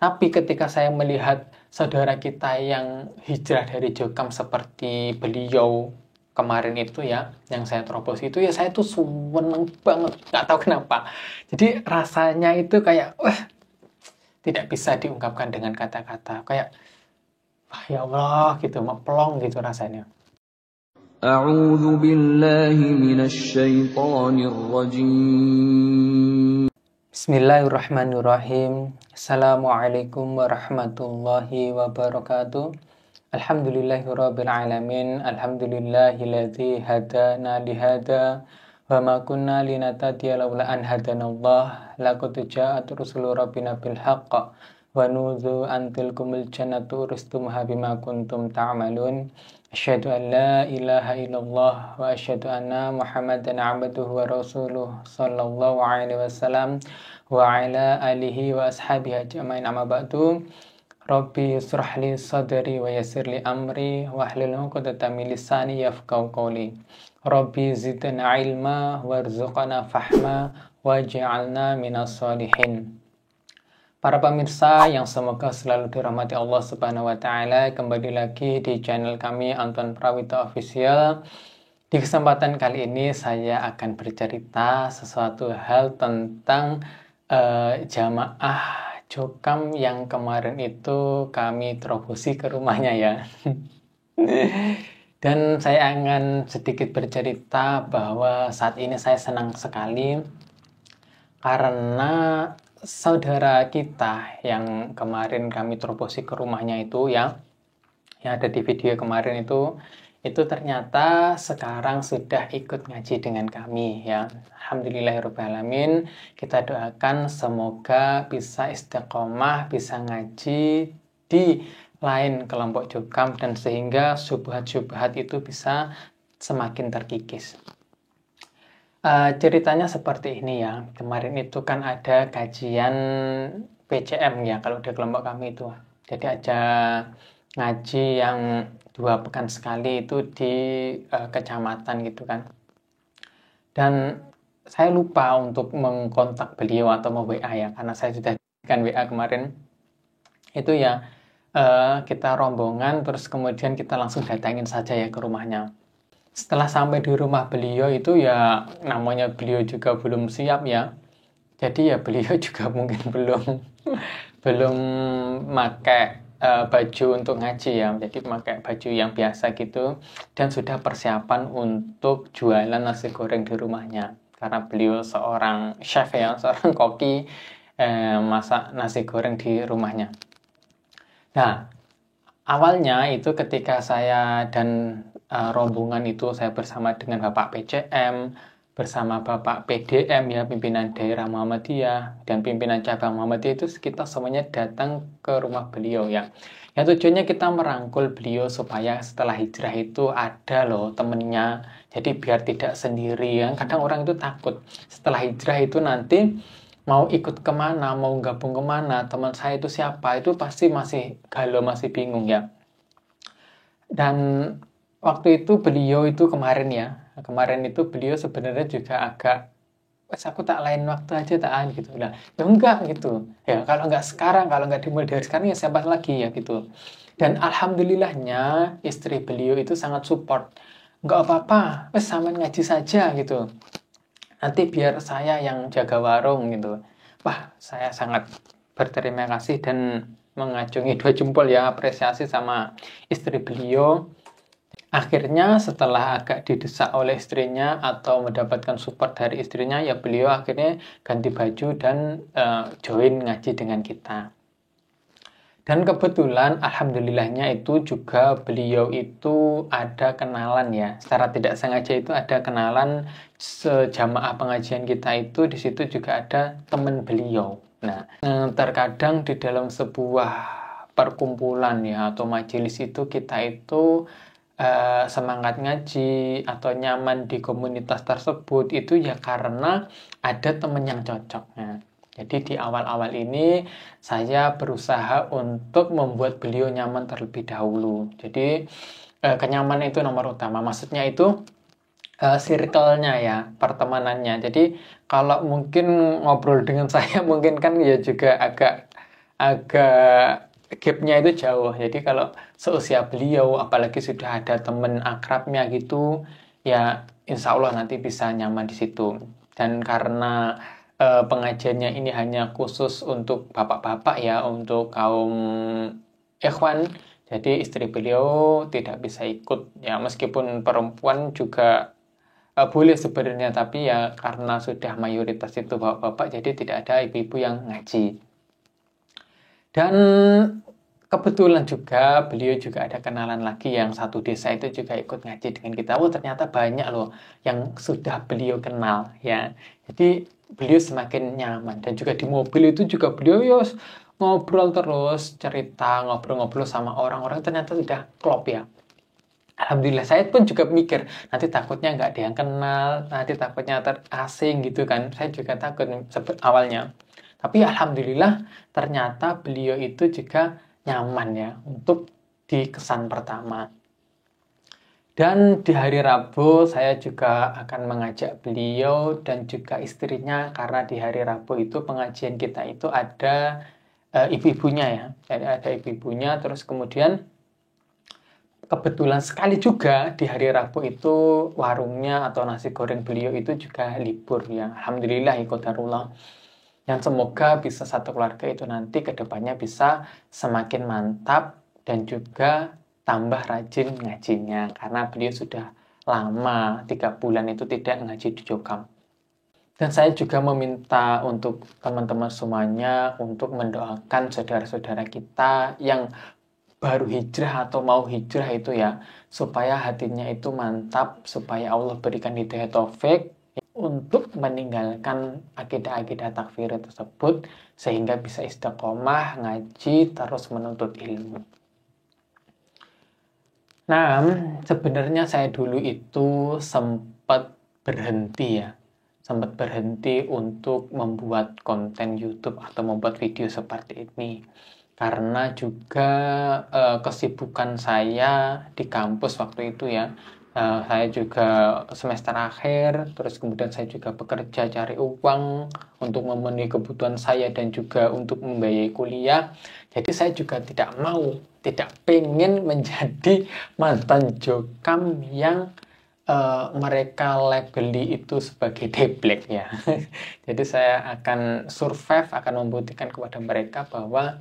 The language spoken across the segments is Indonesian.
Tapi ketika saya melihat saudara kita yang hijrah dari Jokam seperti beliau kemarin itu ya, yang saya terobos itu ya, saya tuh seneng banget, nggak tahu kenapa. Jadi rasanya itu kayak, wah, tidak bisa diungkapkan dengan kata-kata. Kayak, wah ya Allah gitu, plong gitu rasanya. أعوذ بالله من الشيطان الرجيم Bismillahirrahmanirrahim. Assalamualaikum warahmatullahi wabarakatuh. Alhamdulillahirabbil alamin. Alhamdulillahilladzi hadana lihada wa ma kunna linahtadiya laula an hadanallah. Laqad ja'at rusulu rabbina bil haqq wa nudzu an tilkumul jannatu uristumuha bima kuntum ta'malun. Asyhadu an la ilaha illallah wa asyhadu anna Muhammadan abduhu wa rasuluh sallallahu alaihi wasallam wa ala alihi wa ashabihi ajmain, amma ba'du. Rabbi yusrah li sadri wa yassir li amri wa hlul 'uqdatam min lisani yafqahu qawli. Rabbi zidna ilma warzuqna fahma waj'alna minas sholihin. Para pemirsa yang semoga selalu dirahmati Allah Subhanahu wa taala, kembali lagi di channel kami Anton Prawito Official. Di kesempatan kali ini saya akan bercerita sesuatu hal tentang jamaah Jokam yang kemarin itu kami terobosi ke rumahnya ya. Dan saya akan sedikit bercerita bahwa saat ini saya senang sekali karena saudara kita yang kemarin kami terobosi ke rumahnya itu ya, yang ada di video kemarin itu ternyata sekarang sudah ikut ngaji dengan kami ya. Alhamdulillahirrahmanirrahim. Kita doakan semoga bisa istiqomah, bisa ngaji di lain kelompok Jokam, dan sehingga syubhat-syubhat itu bisa semakin terkikis. Ceritanya seperti ini ya. Kemarin itu kan ada kajian PCM ya kalau di kelompok kami itu. Jadi ada ngaji yang 2 pekan sekali itu di kecamatan gitu kan. Dan saya lupa untuk mengkontak beliau atau WA ya, karena saya sudah kan WA kemarin. Itu ya kita rombongan, terus kemudian kita langsung datangin saja ya ke rumahnya. Setelah sampai di rumah beliau itu ya, namanya beliau juga belum siap ya. Jadi ya beliau juga mungkin belum pakai baju untuk ngaji ya. Jadi pakai baju yang biasa gitu, dan sudah persiapan untuk jualan nasi goreng di rumahnya. Karena beliau seorang chef ya, seorang koki, masak nasi goreng di rumahnya. Nah, awalnya itu ketika saya dan rombongan itu, saya bersama dengan Bapak PCM, bersama Bapak PDM ya, pimpinan daerah Muhammadiyah, dan pimpinan cabang Muhammadiyah, itu kita semuanya datang ke rumah beliau ya. Yang tujuannya kita merangkul beliau supaya setelah hijrah itu ada loh temennya. Jadi biar tidak sendiri ya. Kadang orang itu takut setelah hijrah itu nanti mau ikut kemana, mau gabung kemana, teman saya itu siapa, itu pasti masih galau, masih bingung ya. Dan waktu itu beliau itu kemarin itu beliau sebenarnya juga agak, aku tak lain waktu aja tak gitu lah. Ya enggak gitu. Ya kalau enggak sekarang, kalau enggak dimulai dari sekarang ya siapa lagi ya gitu. Dan alhamdulillahnya istri beliau itu sangat support. Enggak apa-apa, wes sama ngaji saja gitu. Nanti biar saya yang jaga warung gitu. Wah, saya sangat berterima kasih dan mengacungi 2 jempol ya, apresiasi sama istri beliau. Akhirnya setelah agak didesak oleh istrinya atau mendapatkan support dari istrinya, ya beliau akhirnya ganti baju dan join ngaji dengan kita. Dan kebetulan alhamdulillahnya itu juga beliau itu ada kenalan ya. Secara tidak sengaja itu ada kenalan sejamaah pengajian kita itu, di situ juga ada teman beliau. Nah, terkadang di dalam sebuah perkumpulan ya atau majelis itu, kita itu semangat ngaji atau nyaman di komunitas tersebut itu ya karena ada teman yang cocok. Nah, jadi di awal-awal ini saya berusaha untuk membuat beliau nyaman terlebih dahulu. Jadi kenyamanan itu nomor utama. Maksudnya itu circle-nya ya, pertemanannya. Jadi kalau mungkin ngobrol dengan saya mungkin kan ya juga agak agak gapnya itu jauh. Jadi kalau seusia beliau, apalagi sudah ada teman akrabnya gitu, ya insya Allah nanti bisa nyaman di situ. Dan karena pengajiannya ini hanya khusus untuk bapak-bapak ya, untuk kaum ikhwan, jadi istri beliau tidak bisa ikut. Ya meskipun perempuan juga boleh sebenarnya, tapi ya karena sudah mayoritas itu bapak-bapak, jadi tidak ada ibu-ibu yang ngaji. Dan kebetulan juga beliau juga ada kenalan lagi yang satu desa itu juga ikut ngaji dengan kita. Oh ternyata banyak loh yang sudah beliau kenal ya. Jadi beliau semakin nyaman, dan juga di mobil itu juga beliau yos ngobrol terus, cerita, ngobrol-ngobrol sama orang-orang, ternyata sudah klop ya. Alhamdulillah, saya pun juga mikir, nanti takutnya nggak ada yang kenal, nanti takutnya terasing gitu kan. Saya juga takut awalnya. Tapi alhamdulillah, ternyata beliau itu juga nyaman ya untuk di kesan pertama. Dan di hari Rabu saya juga akan mengajak beliau dan juga istrinya, karena di hari Rabu itu pengajian kita itu ada ibu-ibunya ya. Jadi ada ibu-ibunya, terus kemudian kebetulan sekali juga di hari Rabu itu warungnya atau nasi goreng beliau itu juga libur ya. Alhamdulillah ya qadarullah. Yang semoga bisa satu keluarga itu nanti ke depannya bisa semakin mantap dan juga tambah rajin ngajinya. Karena beliau sudah lama, 3 bulan itu tidak ngaji di Jokam. Dan saya juga meminta untuk teman-teman semuanya untuk mendoakan saudara-saudara kita yang baru hijrah atau mau hijrah itu ya, supaya hatinya itu mantap, supaya Allah berikan hidayah taufik untuk meninggalkan akidah-akidah takfir tersebut, sehingga bisa istiqomah ngaji terus menuntut ilmu. Nah, sebenarnya saya dulu itu sempat berhenti ya, sempat berhenti untuk membuat konten YouTube atau membuat video seperti ini, karena juga kesibukan saya di kampus waktu itu ya. Saya juga semester akhir, terus kemudian saya juga bekerja cari uang untuk memenuhi kebutuhan saya dan juga untuk membiayai kuliah. Jadi saya juga tidak pengen menjadi mantan jokam yang mereka labeli itu sebagai deblek ya. Jadi saya akan survive, akan membuktikan kepada mereka bahwa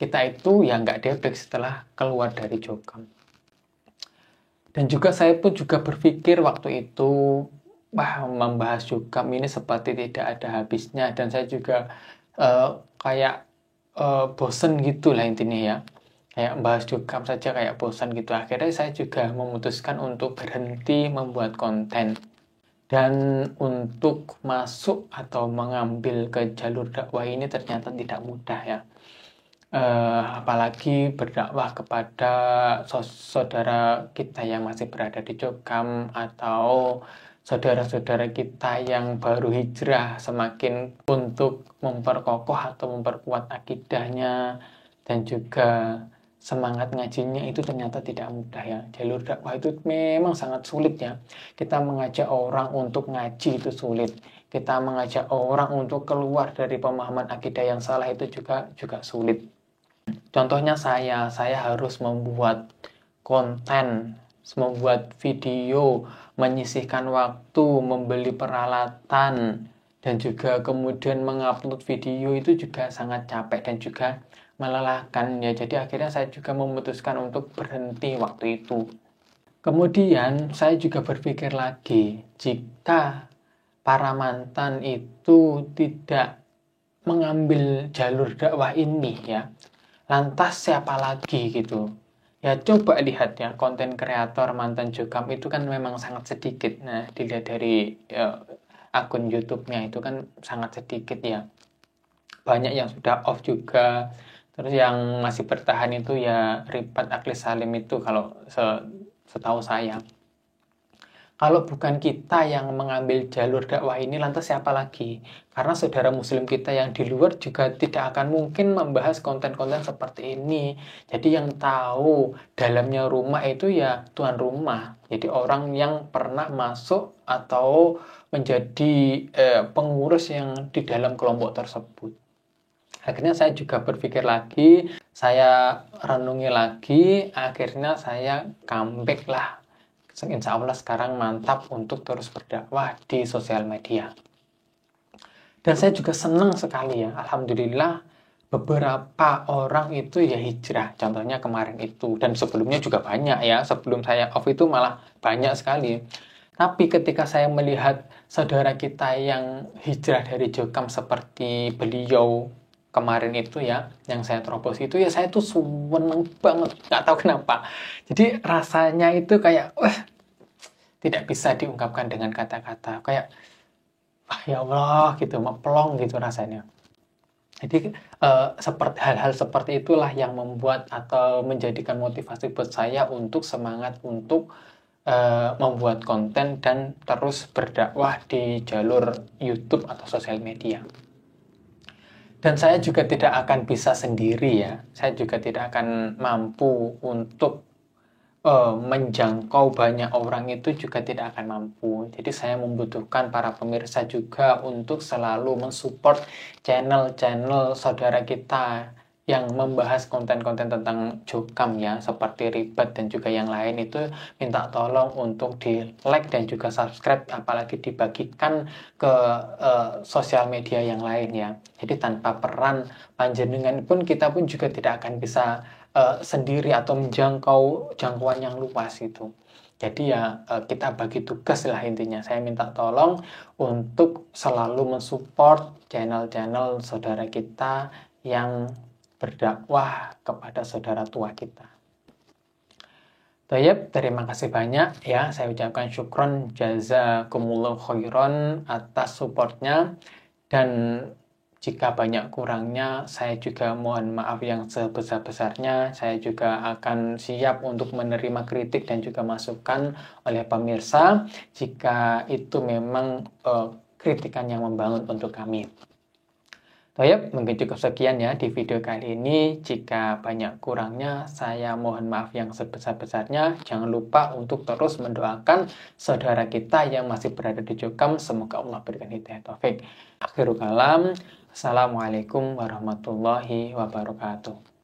kita itu ya nggak deblek setelah keluar dari jokam. Dan juga saya pun juga berpikir waktu itu, wah membahas jokam ini seperti tidak ada habisnya, dan saya juga kayak bosen gitu lah intinya ya. Kayak bahas jokam saja kayak bosan gitu. Akhirnya saya juga memutuskan untuk berhenti membuat konten. Dan untuk masuk atau mengambil ke jalur dakwah ini ternyata tidak mudah ya. Apalagi berdakwah kepada saudara kita yang masih berada di Jokam, atau saudara-saudara kita yang baru hijrah, semakin untuk memperkokoh atau memperkuat akidahnya dan juga semangat ngajinya, itu ternyata tidak mudah ya. Jalur dakwah itu memang sangat sulit ya. Kita mengajak orang untuk ngaji itu sulit. Kita mengajak orang untuk keluar dari pemahaman akidah yang salah itu juga sulit. Contohnya saya harus membuat konten, membuat video, menyisihkan waktu, membeli peralatan, dan juga kemudian mengupload video itu juga sangat capek dan juga melelahkan ya. Jadi akhirnya saya juga memutuskan untuk berhenti waktu itu. Kemudian saya juga berpikir lagi, jika para mantan itu tidak mengambil jalur dakwah ini ya, lantas siapa lagi gitu? Ya coba lihat ya, konten kreator mantan jokam itu kan memang sangat sedikit. Nah, dilihat dari akun YouTube-nya itu kan sangat sedikit ya. Banyak yang sudah off juga. Terus yang masih bertahan itu ya Rifat Aklis Salim itu kalau setahu saya. Kalau bukan kita yang mengambil jalur dakwah ini, lantas siapa lagi? Karena saudara muslim kita yang di luar juga tidak akan mungkin membahas konten-konten seperti ini. Jadi yang tahu dalamnya rumah itu ya tuan rumah. Jadi orang yang pernah masuk atau menjadi pengurus yang di dalam kelompok tersebut. Akhirnya saya juga berpikir lagi, saya renungi lagi, akhirnya saya comeback lah. Insya Allah sekarang mantap untuk terus berdakwah di sosial media. Dan saya juga senang sekali ya, Alhamdulillah beberapa orang itu ya hijrah. Contohnya kemarin itu, dan sebelumnya juga banyak ya. Sebelum saya off itu malah banyak sekali. Tapi ketika saya melihat saudara kita yang hijrah dari Jokam seperti beliau kemarin itu ya, yang saya terobos itu ya, saya tuh seneng banget, nggak tahu kenapa. Jadi rasanya itu kayak, wah, tidak bisa diungkapkan dengan kata-kata. Kayak, wah ya Allah gitu, plong gitu rasanya. Jadi seperti hal-hal seperti itulah yang membuat atau menjadikan motivasi buat saya untuk semangat untuk membuat konten dan terus berdakwah di jalur YouTube atau sosial media. Dan saya juga tidak akan bisa sendiri ya. Saya juga tidak akan mampu untuk menjangkau banyak orang, itu juga tidak akan mampu. Jadi saya membutuhkan para pemirsa juga untuk selalu mensupport channel-channel saudara kita yang membahas konten-konten tentang Jokam ya, seperti Ribet dan juga yang lain itu, minta tolong untuk di like dan juga subscribe, apalagi dibagikan ke sosial media yang lain ya. Jadi tanpa peran panjenengan pun kita pun juga tidak akan bisa sendiri atau menjangkau jangkauan yang luas itu. Jadi ya kita bagi tugas lah intinya. Saya minta tolong untuk selalu mensupport channel-channel saudara kita yang berdakwah kepada saudara tua kita. Tayyib, terima kasih banyak ya. Saya ucapkan syukron jazakumullah khairan atas supportnya, dan jika banyak kurangnya, saya juga mohon maaf yang sebesar-besarnya. Saya juga akan siap untuk menerima kritik dan juga masukan oleh pemirsa jika itu memang kritikan yang membangun untuk kami. Baik, mungkin cukup sekian ya di video kali ini. Jika banyak kurangnya, saya mohon maaf yang sebesar-besarnya. Jangan lupa untuk terus mendoakan saudara kita yang masih berada di Jokam. Semoga Allah berikan hidayah taufik. Akhirul kalam. Assalamualaikum warahmatullahi wabarakatuh.